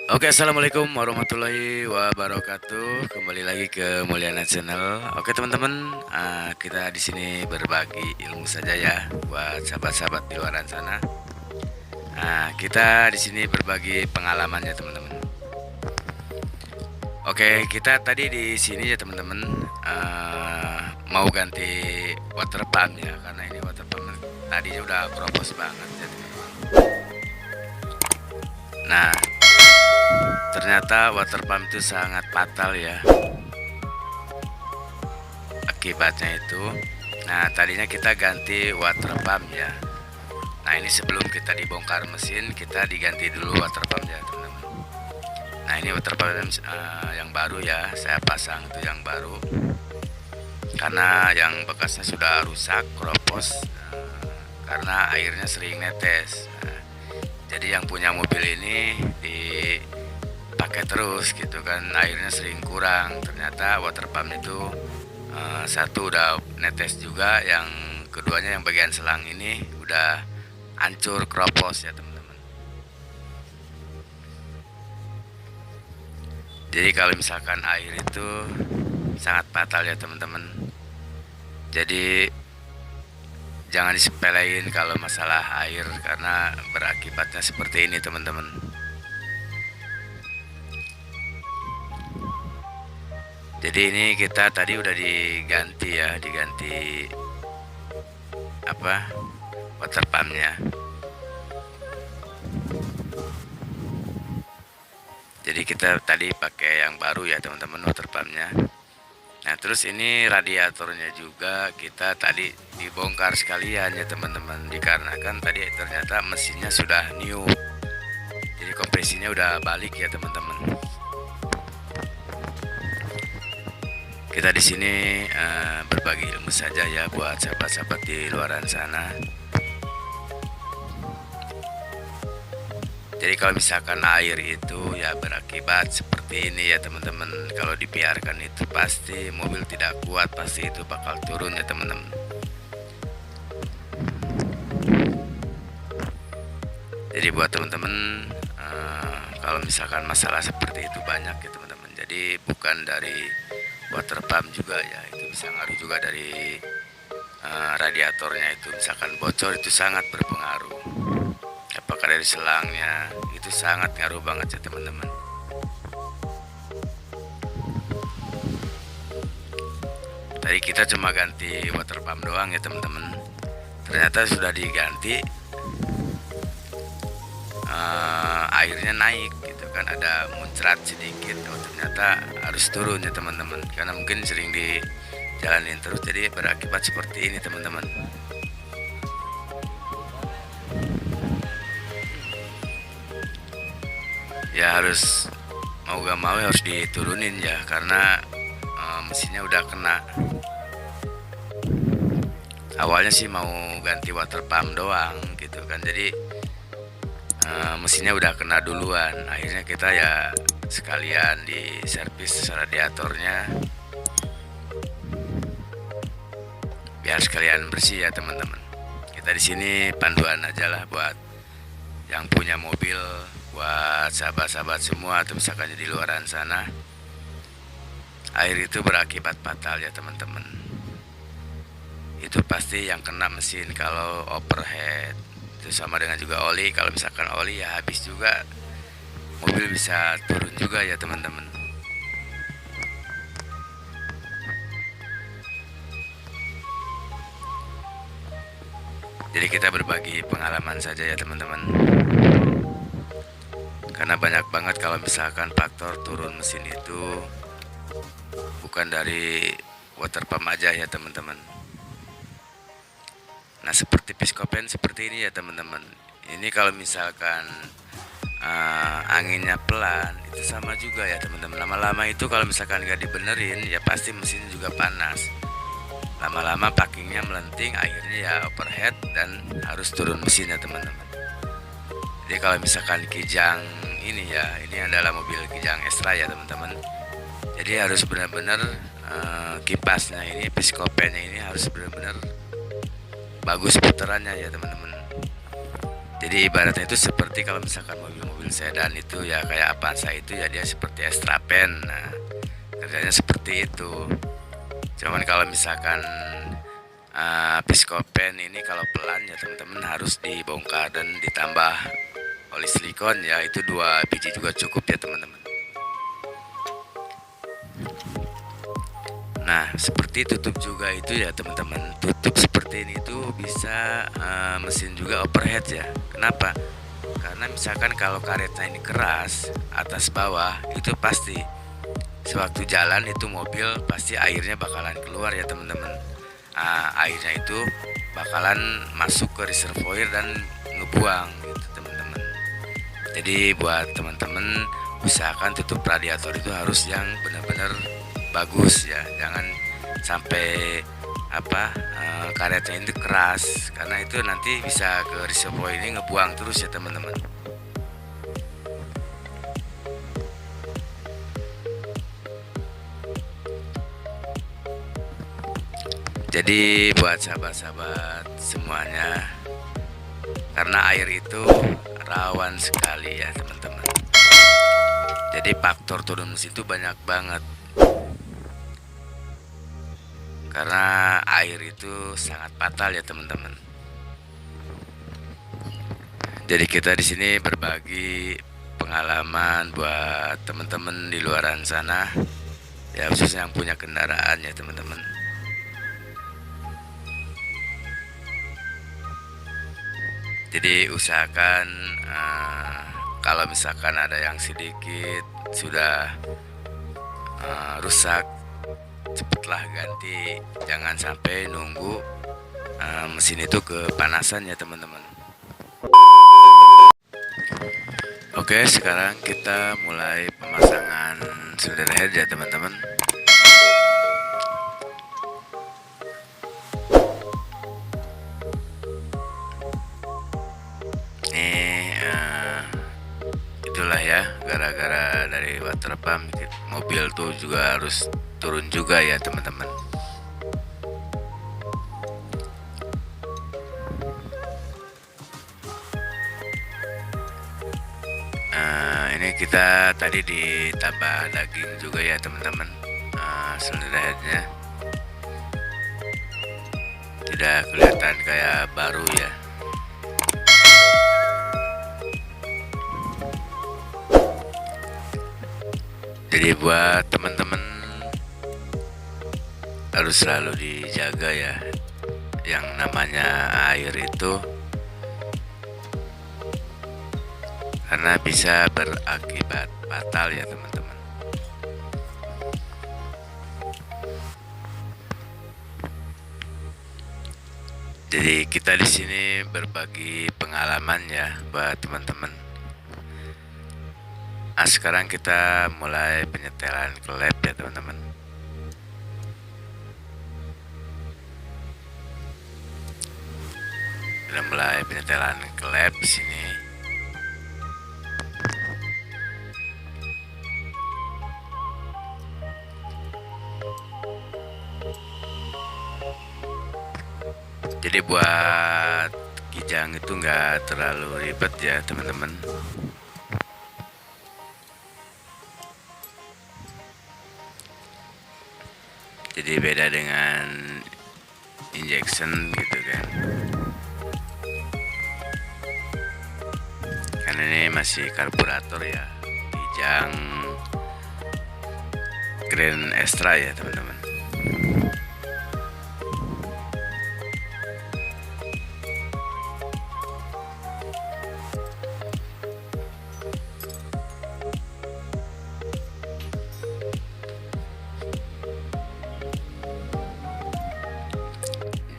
Oke, assalamualaikum warahmatullahi wabarakatuh. Kembali lagi ke Mulyana Channel. Oke, teman-teman, kita di sini berbagi ilmu saja ya buat sahabat-sahabat di luar sana. Kita di sini berbagi pengalaman ya, teman-teman. Oke, kita tadi di sini ya, teman-teman, mau ganti water pump ya, karena ini water pump tadinya udah kropos banget ya, teman-teman. Nah, ternyata water pump itu sangat fatal ya akibatnya itu. Nah, tadinya kita ganti water pump ya. Nah, ini sebelum kita dibongkar mesin, kita diganti dulu water pump ya, teman-teman. Nah, ini water pump yang baru ya, saya pasang itu yang baru. Karena yang bekasnya sudah rusak, kropos, karena airnya sering netes. Jadi yang punya mobil ini dipakai terus gitu kan, airnya sering kurang. Ternyata water pump itu satu udah netes juga, yang keduanya yang bagian selang ini udah hancur, kropos ya, teman-teman. Jadi kalau misalkan air itu sangat fatal ya, teman-teman. Jadi jangan disepelein kalau masalah air, karena berakibatnya seperti ini, teman-teman. Jadi ini kita tadi udah diganti ya, diganti water pumpnya. Jadi kita tadi pakai yang baru ya, teman-teman, water pumpnya. Nah, terus ini radiatornya juga kita tadi dibongkar sekalian ya, teman-teman, dikarenakan tadi ternyata mesinnya sudah new. Jadi kompresinya udah balik ya, teman-teman. Kita di sini berbagi ilmu saja ya buat sahabat-sahabat di luaran sana. Jadi kalau misalkan air itu ya berakibat seperti ini ya, teman-teman. Kalau dibiarkan itu pasti mobil tidak kuat, pasti itu bakal turun ya, teman-teman. Jadi buat teman-teman, kalau misalkan masalah seperti itu banyak ya, teman-teman. Jadi bukan dari water pump juga ya, itu bisa ngaruh juga dari radiatornya itu. Misalkan bocor itu sangat berpengaruh. Apakah dari selangnya itu sangat ngaruh banget ya, teman-teman. Tadi kita cuma ganti water pump doang ya, teman-teman. Ternyata sudah diganti, airnya naik gitu kan, ada muncrat sedikit. Oh, ternyata harus turun ya, teman-teman, karena mungkin sering dijalanin terus, jadi berakibat seperti ini, teman-teman. Ya harus mau gak mau harus diturunin ya, karena mesinnya udah kena. Awalnya sih mau ganti water pump doang gitu kan, jadi mesinnya udah kena duluan. Akhirnya kita ya sekalian di servis radiatornya biar sekalian bersih ya, teman-teman. Kita di sini panduan aja lah buat yang punya mobil, buat sahabat-sahabat semua atau misalkan di luaran sana. Air itu berakibat fatal ya, teman-teman. Itu pasti yang kena mesin kalau overhead. Itu sama dengan juga oli, kalau misalkan oli ya habis juga, mobil bisa turun juga ya, teman-teman. Jadi kita berbagi pengalaman saja ya, teman-teman, karena banyak banget kalau misalkan faktor turun mesin itu bukan dari water pump aja ya, teman-teman. Nah, seperti piskopen seperti ini ya, teman-teman. Ini kalau misalkan anginnya pelan, itu sama juga ya, teman-teman. Lama-lama itu kalau misalkan nggak dibenerin ya pasti mesin juga panas. Lama-lama packingnya melenting, akhirnya ya overhead dan harus turun mesin ya, teman-teman. Jadi kalau misalkan kijang ini ya, ini adalah mobil kijang Extra ya, teman-teman. Jadi harus benar-benar kipasnya ini, piskopennya ini harus benar-benar bagus putarannya ya, teman-teman. Jadi ibaratnya itu seperti kalau misalkan mobil-mobil sedan itu ya kayak Avanza itu ya dia seperti Extrapen. Nah, kerjanya seperti itu. Cuman kalau misalkan Piscopen ini kalau pelan ya teman-teman harus dibongkar dan ditambah oli silikon ya, itu 2 biji juga cukup ya teman-teman. Nah, seperti tutup juga itu ya teman-teman. Tutup seperti ini tuh bisa mesin juga overhead ya. Kenapa? Karena misalkan kalau karetnya ini keras atas bawah itu pasti sewaktu jalan itu mobil pasti airnya bakalan keluar ya teman-teman. Airnya itu bakalan masuk ke reservoir dan ngebuang gitu teman-teman. Jadi buat teman-teman usahakan tutup radiator itu harus yang benar-benar bagus ya, jangan sampai karetnya itu keras, karena itu nanti bisa ke reservoir ini ngebuang terus ya teman-teman. Jadi buat sahabat-sahabat semuanya, karena air itu rawan sekali ya teman-teman. Jadi faktor turun mesin itu banyak banget. Karena air itu sangat fatal ya teman-teman. Jadi kita di sini berbagi pengalaman buat teman-teman di luaran sana, ya khususnya yang punya kendaraan ya teman-teman. Jadi usahakan kalau misalkan ada yang sedikit sudah rusak, cepatlah ganti, jangan sampai nunggu mesin itu kepanasan ya teman-teman. Oke, sekarang kita mulai pemasangan cylinder head ya teman-teman. Itulah ya, gara-gara dari water pump mobil tuh juga harus turun juga ya teman-teman. Ini kita tadi ditambah daging juga ya teman-teman. Cylinder headnya tidak kelihatan kayak baru ya. Jadi buat teman-teman harus selalu dijaga ya, yang namanya air itu, karena bisa berakibat fatal ya teman-teman. Jadi kita di sini berbagi pengalaman ya buat teman-teman. Sekarang kita mulai penyetelan klep ya teman-teman. Kita mulai penyetelan klep di sini. Jadi buat kijang itu nggak terlalu ribet ya teman-teman. Jadi beda dengan injection gitu kan. Karena ini masih karburator ya, kijang Grand Extra ya teman-teman.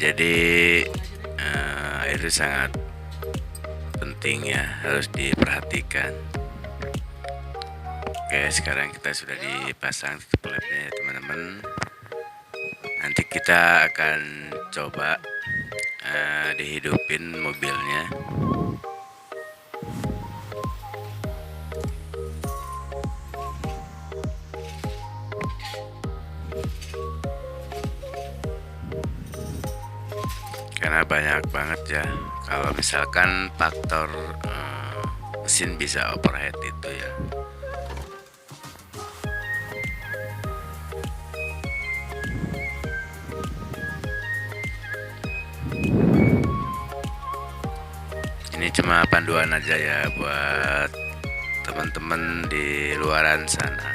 Jadi itu sangat penting ya, harus diperhatikan. Oke, sekarang kita sudah dipasang tutup klepnya ya teman-teman. Nanti kita akan coba dihidupin mobilnya. Karena banyak banget ya kalau misalkan faktor mesin bisa overheat itu ya. Ini cuma panduan aja ya buat teman-teman di luaran sana.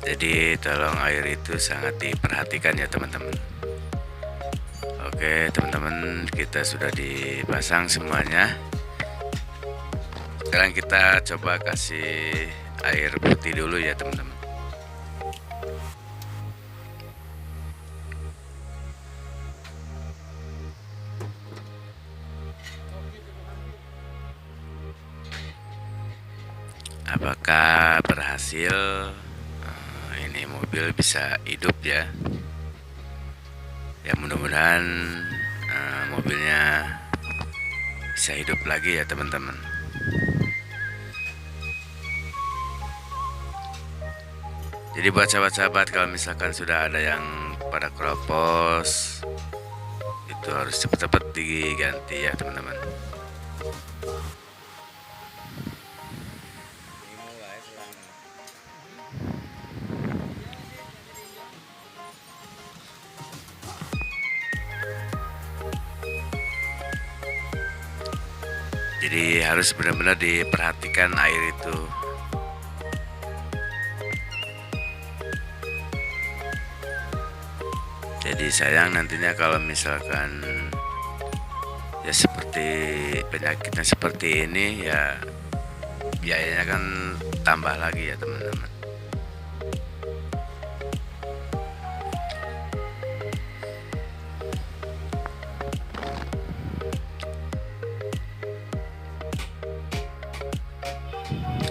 Jadi tolong air itu sangat diperhatikan ya teman-teman. Oke teman-teman, kita sudah dipasang semuanya. Sekarang kita coba kasih air putih dulu ya teman-teman. Apakah berhasil? Ini mobil bisa hidup ya. Ya mudah-mudahan mobilnya bisa hidup lagi ya teman-teman. Jadi buat sahabat-sahabat, kalau misalkan sudah ada yang pada keropos, itu harus cepat-cepat diganti ya teman-teman. Jadi harus benar-benar diperhatikan air itu. Jadi sayang nantinya kalau misalkan ya seperti penyakitnya seperti ini ya, biayanya kan tambah lagi ya teman-teman.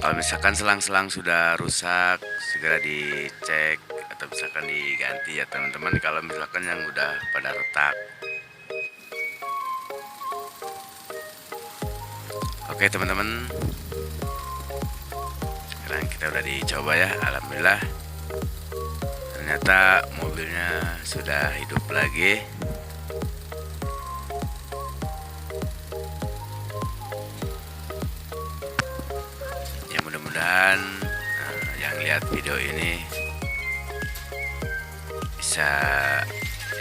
Kalau misalkan selang-selang sudah rusak, segera dicek atau misalkan diganti ya teman-teman. Kalau misalkan yang udah pada retak. Oke teman-teman, sekarang kita udah dicoba ya. Alhamdulillah, ternyata mobilnya sudah hidup lagi. Mudah-mudahan yang lihat video ini bisa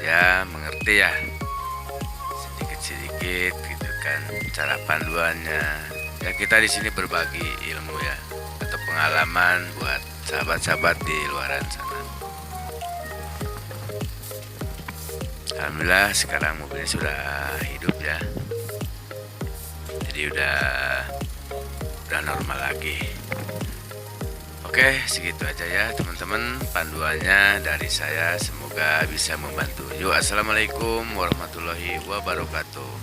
ya mengerti ya sedikit-sedikit gitu kan cara panduannya. Ya kita di sini berbagi ilmu ya atau pengalaman buat sahabat-sahabat di luaran sana. Alhamdulillah sekarang mobilnya sudah hidup ya. Jadi udah normal lagi. Oke, segitu aja ya teman-teman panduannya dari saya, semoga bisa membantu. Yuk, assalamualaikum warahmatullahi wabarakatuh.